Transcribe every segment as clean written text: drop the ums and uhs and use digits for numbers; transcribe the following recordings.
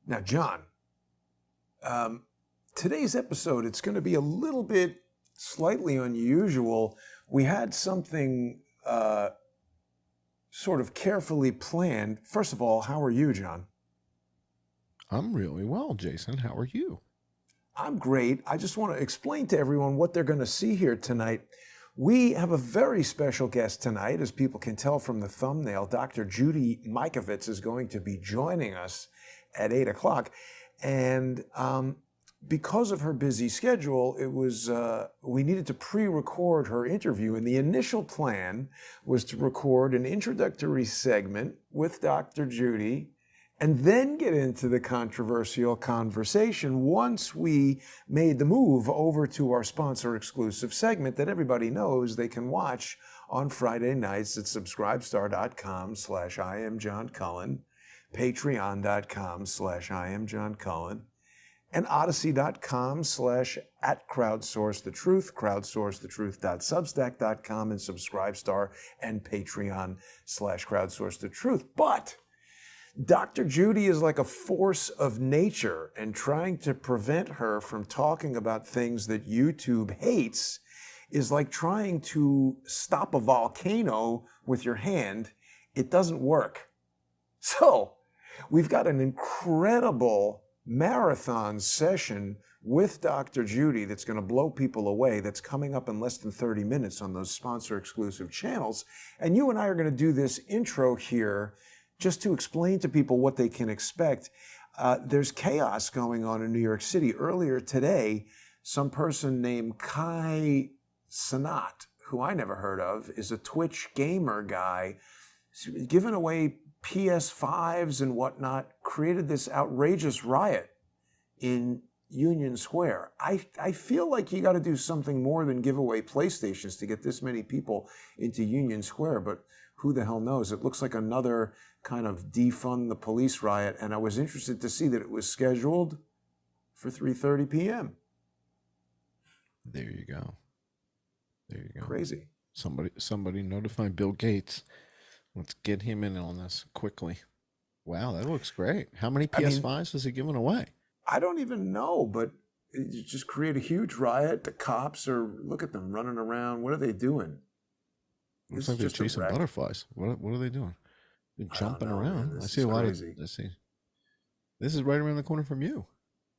Now, John, today's episode, it's going to be a little bit slightly unusual. We had something sort of carefully planned. First of all, how are you, John? I'm really well, Jason. How are you? I'm great. I just want to explain to everyone what they're going to see here tonight. We have a very special guest tonight, as people can tell from the thumbnail. Dr. Judy Mikovits is going to be joining us at 8 o'clock. And because of her busy schedule, it was we needed to pre-record her interview. And the initial plan was to record an introductory segment with Dr. Judy and then get into the controversial conversation once we made the move over to our sponsor-exclusive segment that everybody knows they can watch on Friday nights at subscribestar.com/IamJohnCullen, patreon.com/IamJohnCullen, and odyssey.com/@crowdsourcethetruth, crowdsourcethetruth.substack.com, and Subscribestar and Patreon/crowdsourcethetruth. But Dr. Judy is like a force of nature, and trying to prevent her from talking about things that YouTube hates is like trying to stop a volcano with your hand. It doesn't work. So we've got an incredible marathon session with Dr. Judy that's going to blow people away, that's coming up in less than 30 minutes on those sponsor-exclusive channels. And you and I are going to do this intro here just to explain to people what they can expect. There's chaos going on in New York City. Earlier today, some person named Kai Sanat, who I never heard of, is a Twitch gamer guy, giving away PS5s and whatnot, created this outrageous riot in Union Square. I feel like you got to do something more than give away PlayStations to get this many people into Union Square, but who the hell knows? It looks like another kind of defund the police riot, and I was interested to see that it was scheduled for 3:30 p.m. There you go. There you go. Crazy. Somebody notify Bill Gates. Let's get him in on this quickly. Wow, that looks great. How many PS5s is he giving away? I don't even know, but you just create a huge riot. The cops are, look at them running around. What are they doing? Looks like they're chasing butterflies. What are they doing? They're jumping around. I see a lot of. Let's see. This is right around the corner from you.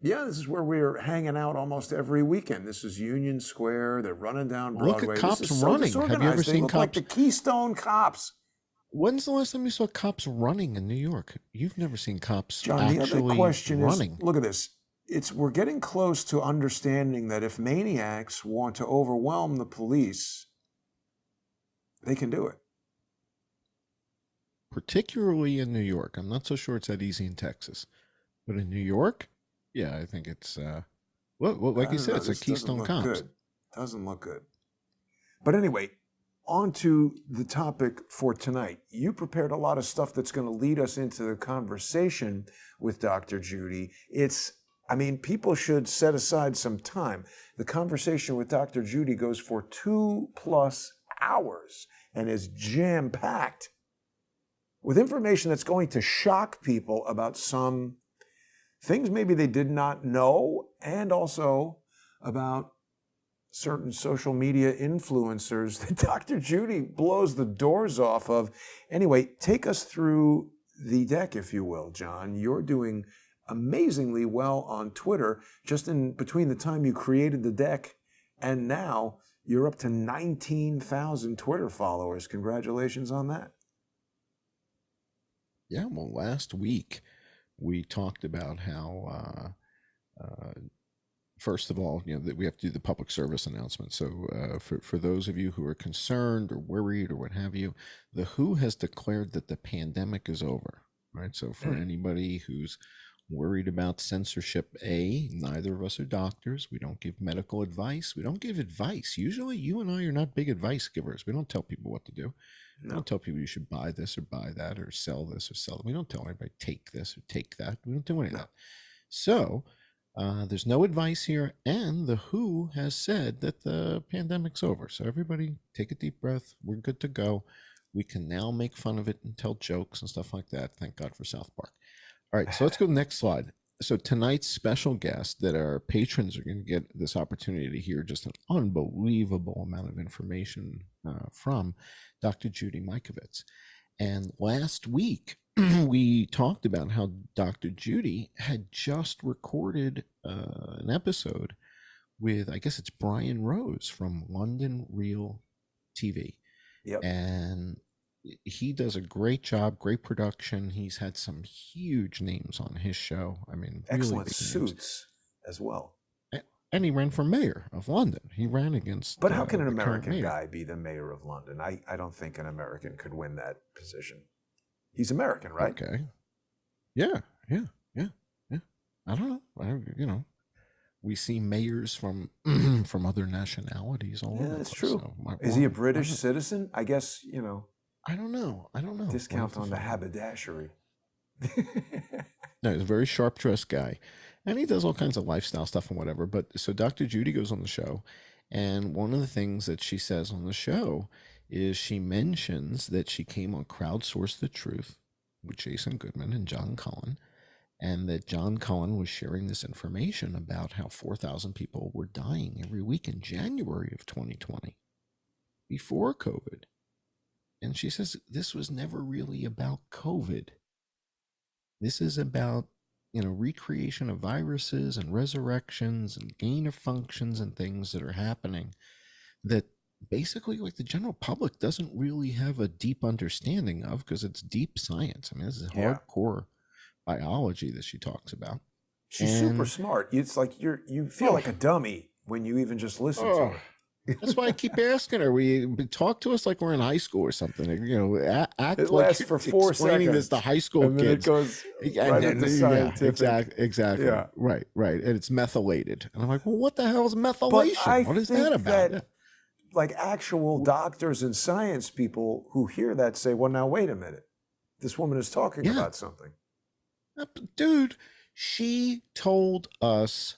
Yeah, this is where we're hanging out almost every weekend. This is Union Square. They're running down Broadway. Look at cops running. Have you ever seen cops? Like the Keystone Cops. When's the last time you saw cops running in New York? You've never seen cops John, actually the other question running. Is, look at this. We're getting close to understanding that if maniacs want to overwhelm the police, they can do it. Particularly in New York. I'm not so sure it's that easy in Texas. But in New York, yeah, I think it's, like you said, it's a Keystone Cops. Doesn't look good. But anyway, on to the topic for tonight. You prepared a lot of stuff that's going to lead us into the conversation with Dr. Judy. People should set aside some time. The conversation with Dr. Judy goes for 2+ hours and is jam-packed with information that's going to shock people about some things maybe they did not know, and also about certain social media influencers that Dr. Judy blows the doors off of. Anyway, take us through the deck, if you will, John. You're doing amazingly well on Twitter. Just in between the time you created the deck and now, you're up to 19,000 Twitter followers. Congratulations on that. Yeah, well, last week we talked about how, first of all, that we have to do the public service announcement. So for those of you who are concerned or worried or what have you, the WHO has declared that the pandemic is over, right? So for anybody who's worried about censorship, neither of us are doctors. We don't give medical advice. We don't give advice. Usually you and I are not big advice givers. We don't tell people what to do. We don't tell people you should buy this or buy that or sell this or sell that. We don't tell anybody take this or take that. We don't do any of that. So there's no advice here. And the WHO has said that the pandemic's over. So everybody take a deep breath. We're good to go. We can now make fun of it and tell jokes and stuff like that. Thank God for South Park. All right, so let's go to the next slide. so tonight's special guest that our patrons are going to get this opportunity to hear just an unbelievable amount of information from Dr. Judy Mikovits. And last week, we talked about how Dr. Judy had just recorded an episode with, I guess it's Brian Rose from London Real TV. Yep. And he does a great job, great production. He's had some huge names on his show. I mean, excellent really suits as well. And he ran for mayor of London. He ran against. But how can an American guy be the mayor of London? I don't think an American could win that position. He's American, right? Okay. Yeah. I don't know. We see mayors from from other nationalities all over. That's true. So is he a British citizen? I guess, I don't know. Discount on the haberdashery. No, he's a very sharp dressed guy. And he does all kinds of lifestyle stuff and whatever. But so Dr. Judy goes on the show. And one of the things that she says on the show is she mentions that she came on Crowdsource the Truth with Jason Goodman and John Cullen. And that John Cullen was sharing this information about how 4,000 people were dying every week in January of 2020 before COVID. And she says this was never really about COVID. This is about, recreation of viruses and resurrections and gain of functions and things that are happening that basically like the general public doesn't really have a deep understanding of because it's deep science. I mean, this is hardcore biology that she talks about. She's super smart. It's like you feel like a dummy when you even just listen to her. That's why I keep asking her. We talk to us like we're in high school or something. Act it like lasts you're for 4 explaining seconds. this to high school and kids. Then it goes right into scientific. Exactly. Yeah. Right. And it's methylated. And I'm like, well, what the hell is methylation? What is that about? Like actual doctors and science people who hear that say, well, now wait a minute. This woman is talking about something. Dude, she told us.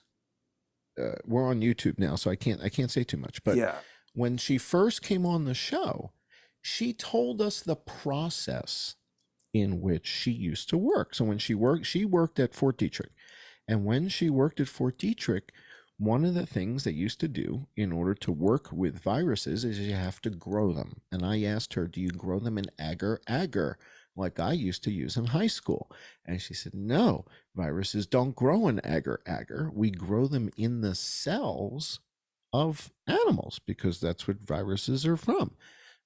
We're on YouTube now, so I can't say too much. But when she first came on the show, she told us the process in which she used to work. So when she worked at Fort Detrick. And when she worked at Fort Detrick, one of the things they used to do in order to work with viruses is you have to grow them. And I asked her, do you grow them in agar like I used to use in high school? And she said, no, viruses don't grow in agar. We grow them in the cells of animals because that's what viruses are from.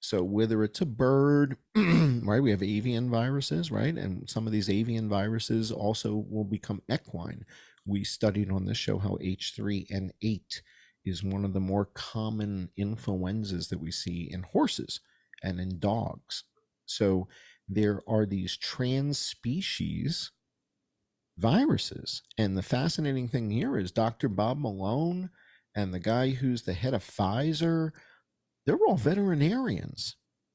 So whether it's a bird, right? We have avian viruses, right? And some of these avian viruses also will become equine. We studied on this show how H3N8 is one of the more common influenzas that we see in horses and in dogs. So there are these trans-species viruses. And the fascinating thing here is Dr. Bob Malone and the guy who's the head of Pfizer, they're all veterinarians.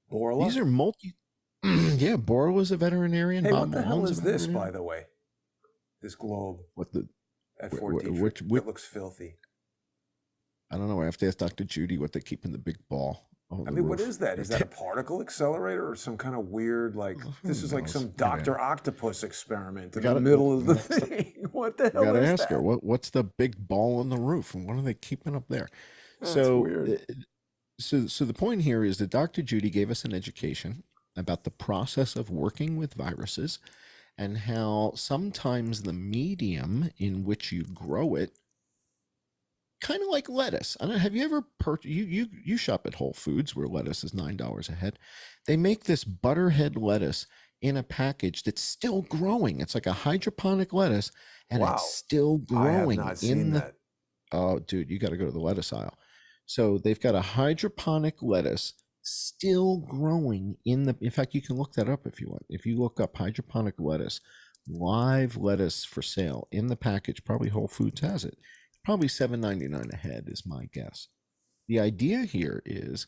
Borla? These are Borla's a veterinarian. Hey, Bob what the hell Malone's is this, by the way? This globe at Fort Detrick. It looks filthy. I don't know. I have to ask Dr. Judy what they keep in the big ball. I mean, what is that? Is that a particle accelerator or some kind of weird, this is like some Dr. Octopus experiment in the middle of the thing? What the hell is that? You gotta ask her, what's the big ball on the roof and what are they keeping up there? That's so weird. So the point here is that Dr. Judy gave us an education about the process of working with viruses and how sometimes the medium in which you grow it, kind of like lettuce. I don't know, have you ever you shop at Whole Foods where lettuce is $9 a head. They make this butterhead lettuce in a package that's still growing. It's like a hydroponic lettuce and it's still growing. I have not seen that. Oh, dude, you got to go to the lettuce aisle. So they've got a hydroponic lettuce still growing in fact, you can look that up if you want. If you look up hydroponic lettuce, live lettuce for sale in the package, probably Whole Foods has it. Probably $7.99 a head is my guess. The idea here is,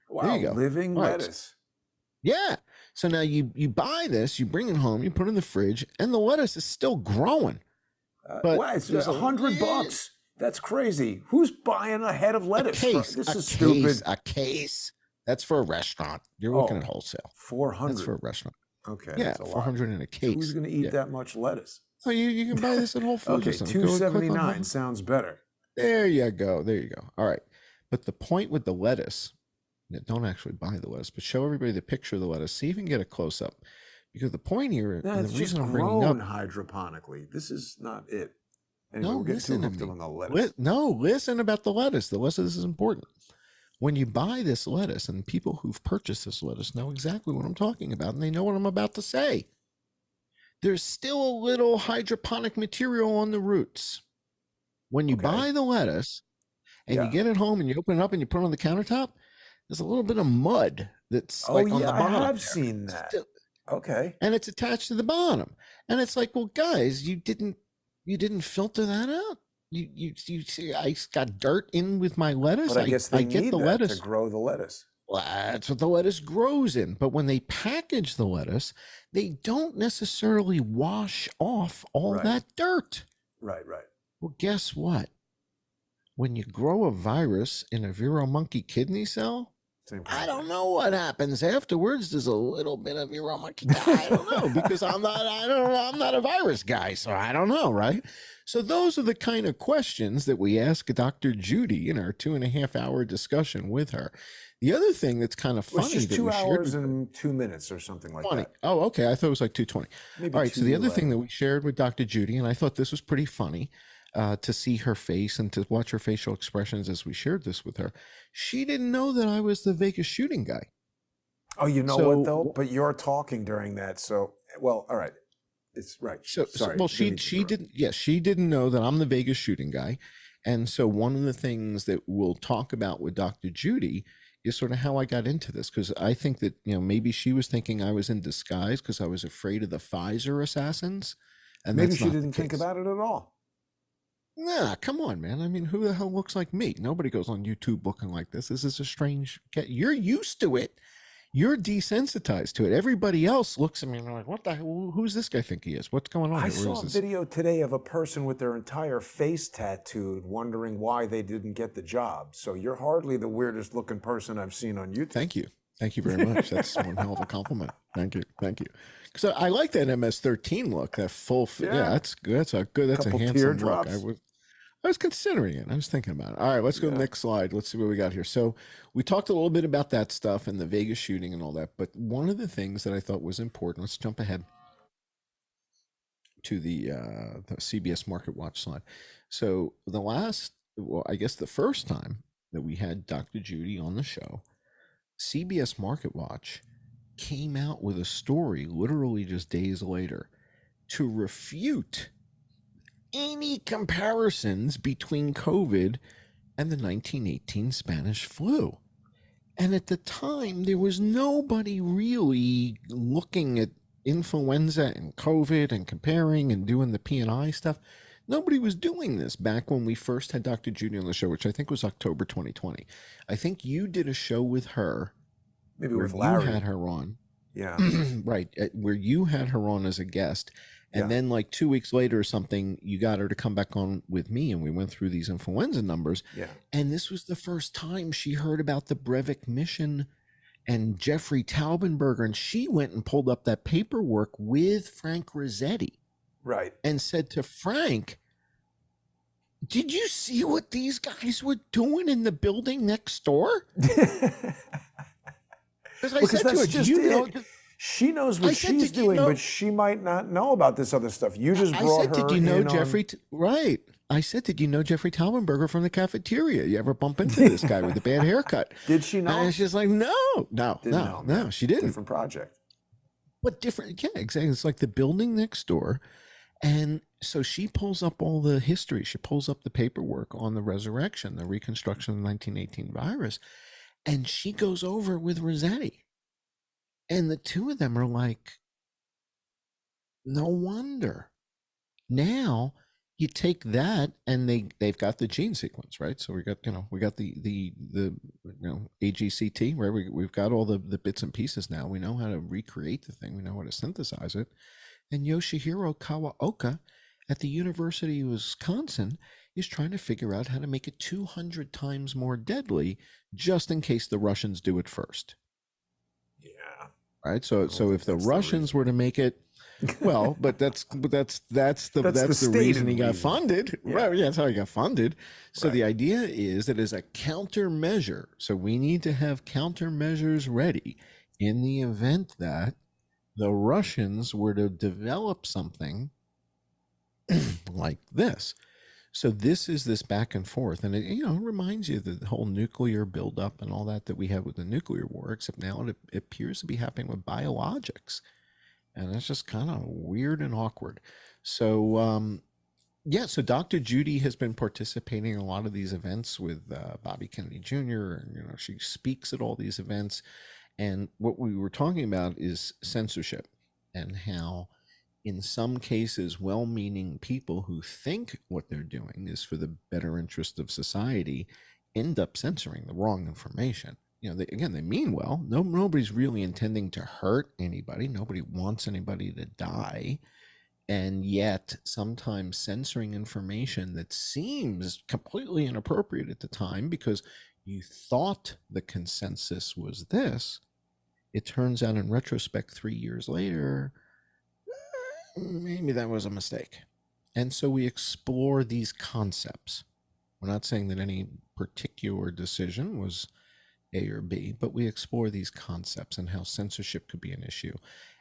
there you go. Living lettuce. Yeah. So now you buy this, you bring it home, you put it in the fridge, and the lettuce is still growing. But it's $100. That's crazy. Who's buying a head of lettuce? This is stupid. A case. That's for a restaurant. You're looking at wholesale. 400. That's for a restaurant. Okay, Yeah, that's a lot. 400 in a case. Who's going to eat that much lettuce? Oh, you can buy this at Whole Foods Okay, or something. Go click on $2.79 sounds better. There you go. There you go. All right. But the point with the lettuce, don't actually buy the lettuce, but show everybody the picture of the lettuce. See if you can get a close up. Because the point here, No, and it's the just reason I'm bringing up, grown hydroponically. This is not it. Anyway, no, we're getting too listen to hooked me. on the lettuce. No, listen about the lettuce. The lettuce is important. When you buy this lettuce, and people who've purchased this lettuce know exactly what I'm talking about, and they know what I'm about to say. There's still a little hydroponic material on the roots. When you buy the lettuce and you get it home and you open it up and you put it on the countertop, there's a little bit of mud that's like on the bottom. I have seen that. Okay. And it's attached to the bottom. And it's like, well, guys, you didn't filter that out. You see, I got dirt in with my lettuce. But I guess they get need the that lettuce to grow the lettuce. Well, that's what the lettuce grows in. But when they package the lettuce, they don't necessarily wash off all that dirt. Right. Well, guess what? When you grow a virus in a Vero monkey kidney cell, I don't know what happens afterwards. There's a little bit of Vero monkey. I don't know because I'm not a virus guy, so I don't know, right? So those are the kind of questions that we ask Dr. Judy in our 2.5-hour discussion with her. The other thing that's kind of funny, it's just 2 hours and 2 minutes or something like that. Oh, okay. I thought it was like 2:20. Maybe all right. So the other thing that we shared with Dr. Judy, and I thought this was pretty funny to see her face and to watch her facial expressions as we shared this with her. She didn't know that I was the Vegas shooting guy. Oh, you know what though? But you're talking during that, so well, all right. It's right. Sorry. She didn't. Yes, she didn't know that I'm the Vegas shooting guy, and so one of the things that we'll talk about with Dr. Judy is sort of how I got into this, because I think that maybe she was thinking I was in disguise because I was afraid of the Pfizer assassins, and maybe she didn't think about it at all. Nah, come on, man. I mean, who the hell looks like me? Nobody goes on YouTube looking like this. This is a strange. You're used to it. You're desensitized to it. Everybody else looks at me and they're like, what the hell? Who's this guy think he is? What's going on? I saw a video today of a person with their entire face tattooed wondering why they didn't get the job. So you're hardly the weirdest looking person I've seen on YouTube. Thank you. Thank you very much. That's one hell of a compliment. Thank you. Thank you. Because I like that MS-13 look, that full. Yeah, that's good. That's a handsome look. I was considering it. I was thinking about it. All right, let's go to the next slide. Let's see what we got here. So we talked a little bit about that stuff and the Vegas shooting and all that. But one of the things that I thought was important, let's jump ahead to the CBS Market Watch slide. So I guess the first time that we had Dr. Judy on the show, CBS Market Watch came out with a story literally just days later to refute any comparisons between COVID and the 1918 Spanish flu. And at the time, there was nobody really looking at influenza and COVID and comparing and doing the P&I stuff. Nobody was doing this back when we first had Dr. Judy on the show, which I think was October 2020. I think you did a show with her. Maybe with Larry. You had her on. Yeah. Right. Where you had her on as a guest. And then like 2 weeks later or something, you got her to come back on with me and we went through these influenza numbers. Yeah. And this was the first time she heard about the Breivik mission and Jeffrey Taubenberger. And she went and pulled up that paperwork with Frank Rossetti. Right. And said to Frank, did you see what these guys were doing in the building next door? Because I said to her, she knows what she's doing, but she might not know about this other stuff. You just brought her in. Did you know Jeffrey? Right. I said, did you know Jeffrey Taubenberger from the cafeteria? You ever bump into this guy with the bad haircut? Did she know? And she's like, no, she didn't. Different project. But different, yeah, exactly. It's like the building next door. And so she pulls up all the history. She pulls up the paperwork on the resurrection, the reconstruction of the 1918 virus. And she goes over with Rossetti. And the two of them are like, no wonder. Now you take that and they've got the gene sequence, right? So we got the AGCT, where we've got all the bits and pieces now. We know how to recreate the thing. We know how to synthesize it. And Yoshihiro Kawaoka at the University of Wisconsin is trying to figure out how to make it 200 times more deadly, just in case the Russians do it first. Yeah. right? So don't so think if the that's the Russians were to make it, well, but that's That's the reason he stated got reason. funded. Yeah. Right? Yeah, that's how he got funded. So Right. the idea is that as a countermeasure, so we need to have countermeasures ready in the event that the Russians were to develop something like this. So this is this back and forth, and it reminds you of the whole nuclear buildup and all that we had with the nuclear war, except now it appears to be happening with biologics, and it's just kind of weird and awkward. So yeah, so Dr. Judy has been participating in a lot of these events with Bobby Kennedy Jr., and she speaks at all these events. And what we were talking about is censorship, and how in some cases well-meaning people who think what they're doing is for the better interest of society end up censoring the wrong information. They mean well. Nobody's really intending to hurt anybody. Nobody wants anybody to die. And yet sometimes censoring information that seems completely inappropriate at the time because you thought the consensus was this, it turns out in retrospect 3 years later, maybe that was a mistake. And so we explore these concepts. We're not saying that any particular decision was A or B, but we explore these concepts and how censorship could be an issue,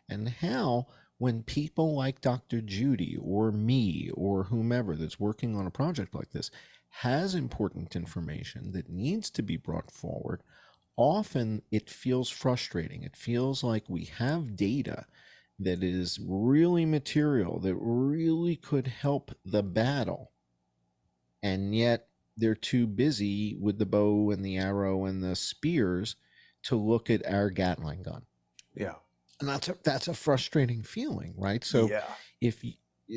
and how when people like Dr. Judy or me or whomever that's working on a project like this has important information that needs to be brought forward, often it feels frustrating. It feels like we have data that is really material, that really could help the battle, and yet they're too busy with the bow and the arrow and the spears to look at our Gatling gun. Yeah. And that's a frustrating feeling, right? So Yeah.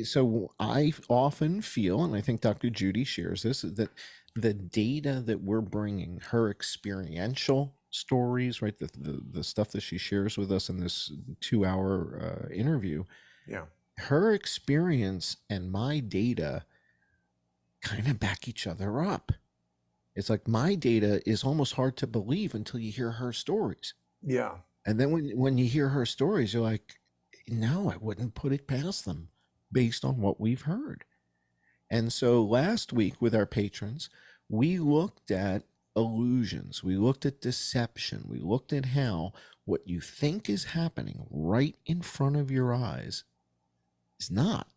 so I often feel, and I think Dr. Judy shares this, that the data that we're bringing, her experiential stories, right, the stuff that she shares with us in this 2-hour interview, Yeah. her experience and my data kind of back each other up. It's like my data is almost hard to believe until you hear her stories. Yeah. And then when you hear her stories, you're like, no, I wouldn't put it past them based on what we've heard. And so last week with our patrons, we looked at illusions. We looked at deception. We looked at how what you think is happening right in front of your eyes is not.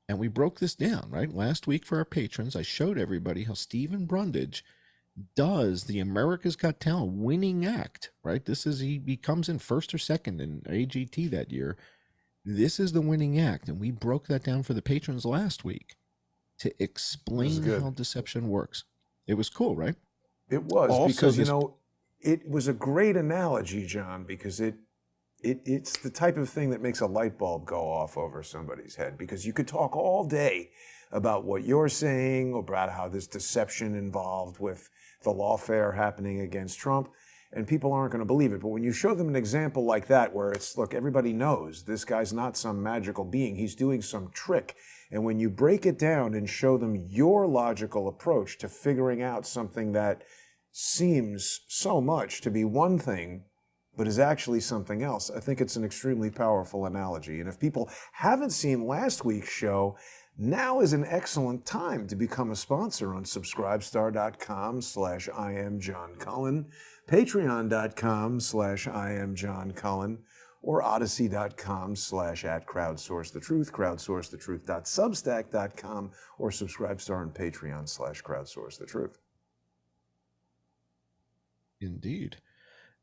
And we broke this down, right? Last week for our patrons, I showed everybody how Stephen Brundage does the America's Got Talent winning act, right? He comes in first or second in AGT that year. This is the winning act. And we broke that down for the patrons last week to explain how deception works. It was cool, right? It was, Also, because, it was a great analogy, John, because it's the type of thing that makes a light bulb go off over somebody's head, because you could talk all day about what you're saying, about how this deception involved with the lawfare happening against Trump, and people aren't going to believe it. But when you show them an example like that, where it's, look, everybody knows this guy's not some magical being, he's doing some trick. And when you break it down and show them your logical approach to figuring out something that seems so much to be one thing, but is actually something else, I think it's an extremely powerful analogy. And if people haven't seen last week's show, now is an excellent time to become a sponsor on subscribestar.com/IamJohnCullen, patreon.com/IamJohnCullen, or odyssey.com/@crowdsourcethetruth, crowdsourcethetruth.substack.com, or Subscribestar and Patreon/crowdsourcethetruth. Indeed.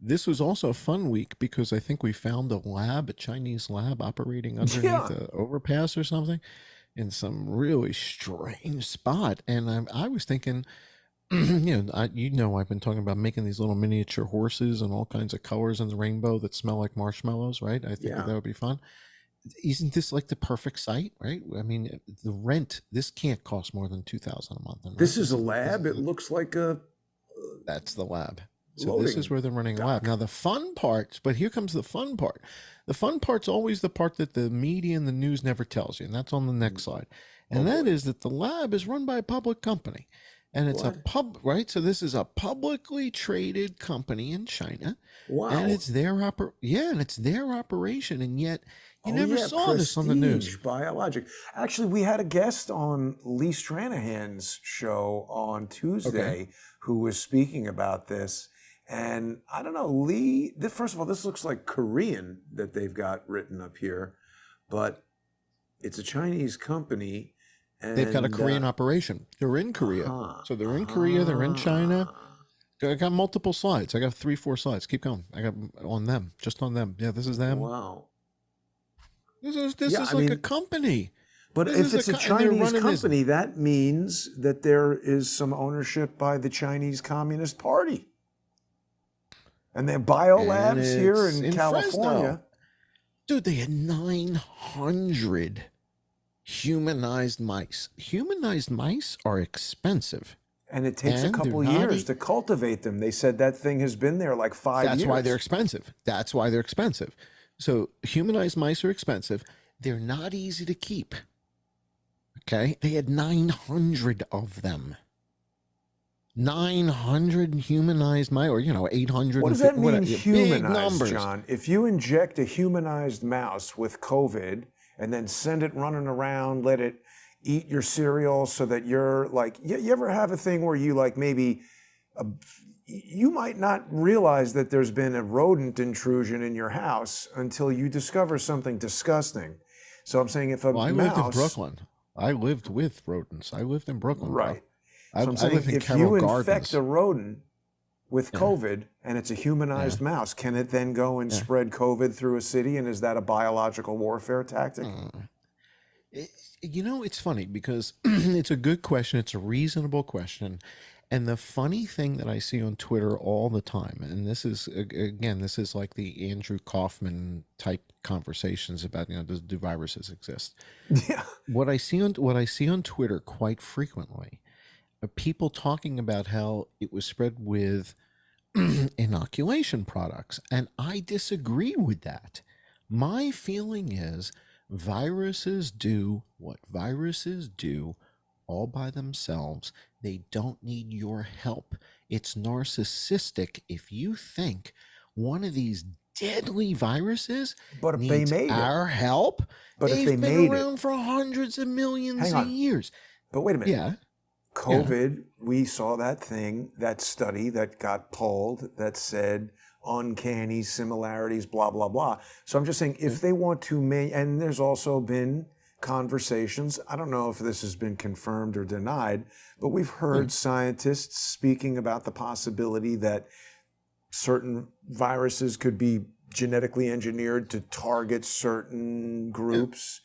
This was also a fun week because I think we found a Chinese lab operating underneath an overpass or something in some really strange spot. And I was thinking, I've been talking about making these little miniature horses and all kinds of colors in the rainbow that smell like marshmallows, right? I think that would be fun. Isn't this like the perfect site, right? I mean, the rent, this can't cost more than $2,000 a month. This is a lab. It looks like that's the lab. So this is where they're running a lab. Now the fun part, but here comes the fun part. The fun part's always the part that the media and the news never tells you, and that's on the next slide. And that is that the lab is run by a public company. and it's What? right. So this is a publicly traded company in China, and Wow. it's and it's their operation, and yet you Oh never yeah, saw this on the news. Prestige Biologic. Actually, we had a guest on Lee Stranahan's show on Tuesday who was speaking about this. And I don't know, Lee, first of all, this looks like Korean that they've got written up here, but it's a Chinese company. And, They've got a Korean operation. They're in Korea. So they're in Korea, they're in China. I got multiple slides. I got 3-4 slides. Keep going. I got on them, just on them. Yeah, this is them. Wow. This is like a company. But if it's a Chinese company, that means that there is some ownership by the Chinese Communist Party. And they have biolabs here in California. Fresno. Dude, they had 900 humanized mice. Humanized mice are expensive. And it takes a couple years to cultivate them. They said that thing has been there like 5 years. That's why they're expensive. That's why they're expensive. So humanized mice are expensive. They're not easy to keep. Okay? They had 900 of them. 900 humanized mice, or 800. What does that mean, humanized, John? If you inject a humanized mouse with COVID and then send it running around, let it eat your cereal so that you're like, you ever have a thing where you like maybe, you might not realize that there's been a rodent intrusion in your house until you discover something disgusting. So I'm saying if a mouse... I lived in Brooklyn. I lived with rodents. I lived in Brooklyn. Right. Bro. So I'm saying if you infect a rodent with COVID and it's a humanized mouse, can it then go and spread COVID through a city? And is that a biological warfare tactic? It's funny because it's a good question. It's a reasonable question. And the funny thing that I see on Twitter all the time, and this is, again, this is like the Andrew Kaufman type conversations about, do viruses exist? Yeah. What I see on Twitter quite frequently are people talking about how it was spread with inoculation products. And I disagree with that. My feeling is viruses do what viruses do all by themselves. They don't need your help. It's narcissistic if you think one of these deadly viruses needs our help. But they've if they been made around for hundreds of millions of years. But wait a minute. Yeah. COVID, we saw that study that got pulled that said uncanny similarities, blah, blah, blah. So I'm just saying if they want to and there's also been conversations, I don't know if this has been confirmed or denied, but we've heard scientists speaking about the possibility that certain viruses could be genetically engineered to target certain groups.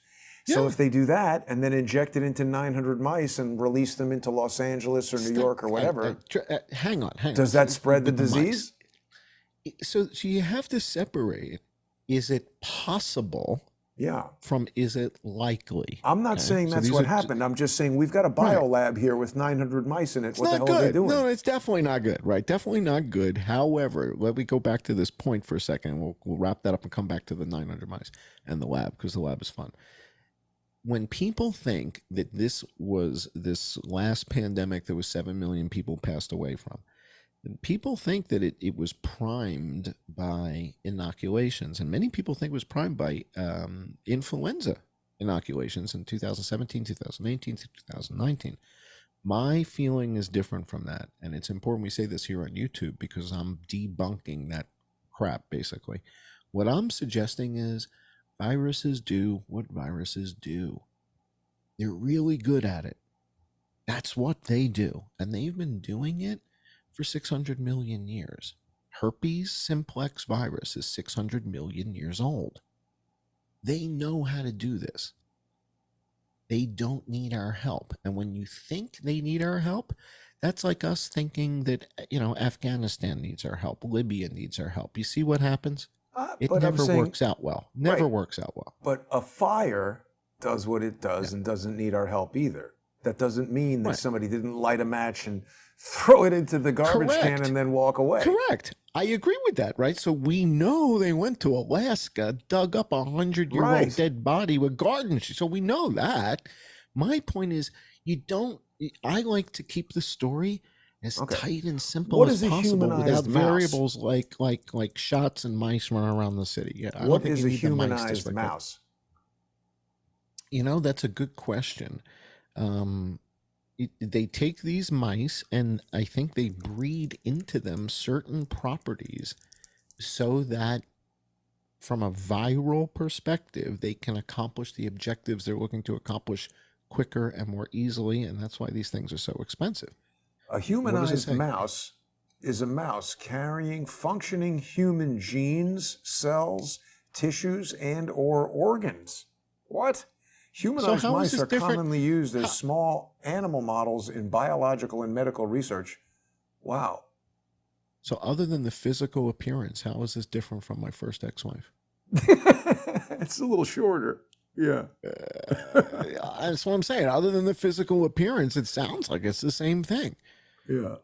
So if they do that and then inject it into 900 mice and release them into Los Angeles or New York or whatever. Hang on. Does that spread the disease? So you have to separate, is it possible from is it likely? I'm not saying that's what happened. I'm just saying we've got a biolab here with 900 mice in it. What the hell are they doing? No, it's definitely not good, right? Definitely not good. However, let me go back to this point for a second. We'll wrap that up and come back to the 900 mice and the lab, because the lab is fun. When people think that this last pandemic that was 7 million people passed away from, people think that it was primed by inoculations. And many people think it was primed by influenza inoculations in 2017, 2018, 2019. My feeling is different from that. And it's important we say this here on YouTube because I'm debunking that crap, basically. What I'm suggesting is viruses do what viruses do. They're really good at it. That's what they do. And they've been doing it for 600 million years. Herpes simplex virus is 600 million years old. They know how to do this. They don't need our help. And when you think they need our help, that's like us thinking that, Afghanistan needs our help. Libya needs our help. You see what happens? It never works out well. Never works out well. But a fire does what it does and doesn't need our help either. That doesn't mean that somebody didn't light a match and throw it into the garbage can and then walk away. Correct. I agree with that, right? So we know they went to Alaska, dug up a 100-year-old dead body with garden. So we know that. My point is, you don't I like to keep the story as Okay. tight and simple What as is a possible without humanized mouse? variables like shots and mice running around the city. Yeah, I don't What think you is a need the mice to humanized spread COVID. mouse? That's a good question. Um, they take these mice and I think they breed into them certain properties so that from a viral perspective, they can accomplish the objectives they're looking to accomplish quicker and more easily. And that's why these things are so expensive. A What does it humanized say? mouse is a mouse carrying functioning human genes, cells, tissues, and or organs. What? So Humanized how is mice this are different? commonly used as How, small animal models in biological and medical research. Wow. so other than the physical appearance, how is this different from my first ex-wife? It's a little shorter. Yeah. That's what I'm saying. Other than the physical appearance, it sounds like it's the same thing. Yeah.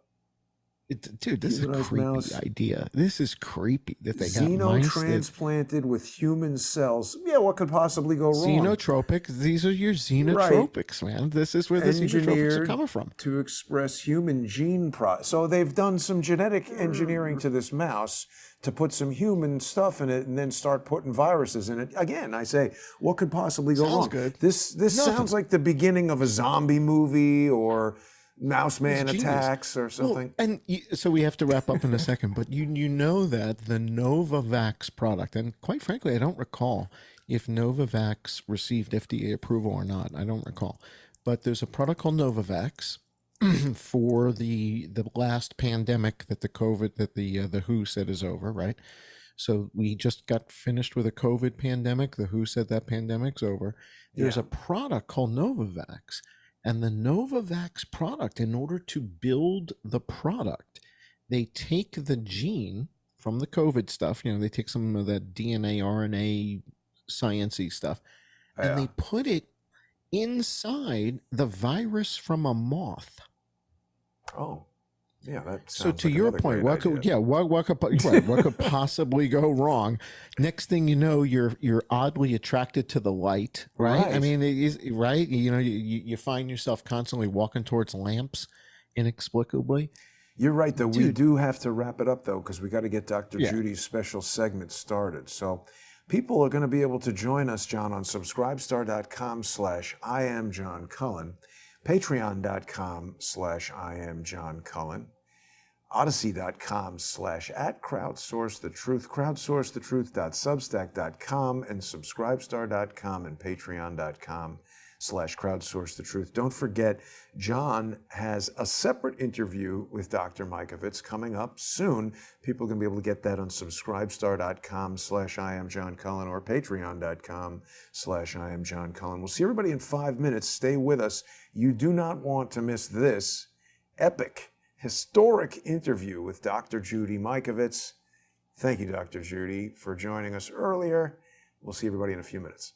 Dude, this is a Humanized creepy mouse. idea. This is creepy that they got mice that Xenotransplanted with human cells. Yeah, what could possibly go wrong? xenotropic. These are your Right. xenotropics, man. This is where the xenotropics are Engineered coming from. to express human gene So they've done some genetic engineering to this mouse to put some human stuff in it and then start putting viruses in it. Again, I say, what could possibly go Sounds wrong? good. This Nothing. sounds like the beginning of a zombie movie or Mouse Man It's genius. Attacks or something. Well, and so we have to wrap up in a second, but you know that the Novavax product, and quite frankly, I don't recall if Novavax received FDA approval or not. I don't recall, but there's a product called Novavax for the last pandemic that the WHO said is over, right? So we just got finished with a COVID pandemic. The WHO said that pandemic's over. There's a product called Novavax. And the Novavax product, in order to build the product, they take the gene from the COVID stuff, they take some of that DNA, RNA, science-y stuff, and they put it inside the virus from a moth. Oh, yeah, that sounds So to like your point, what could possibly go wrong? Next thing you know, you're oddly attracted to the light, right? I mean, it is right. You find yourself constantly walking towards lamps inexplicably. You're right, though. We Dude. do have to wrap it up, though, because we got to get Dr. Judy's special segment started. So people are going to be able to join us, John, on subscribestar.com/IamJohnCullen, patreon.com/IamJohnCullen, odyssey.com/@crowdsourcethetruth, crowdsourcethetruth.substack.com, and subscribestar.com and patreon.com/crowdsourcethetruth. Don't forget, John has a separate interview with Dr. Mikovits coming up soon. People are going to be able to get that on subscribestar.com/IamJohnCullen or patreon.com/IamJohnCullen. We'll see everybody in 5 minutes. Stay with us. You do not want to miss this epic, historic interview with Dr. Judy Mikovits. Thank you, Dr. Judy, for joining us earlier. We'll see everybody in a few minutes.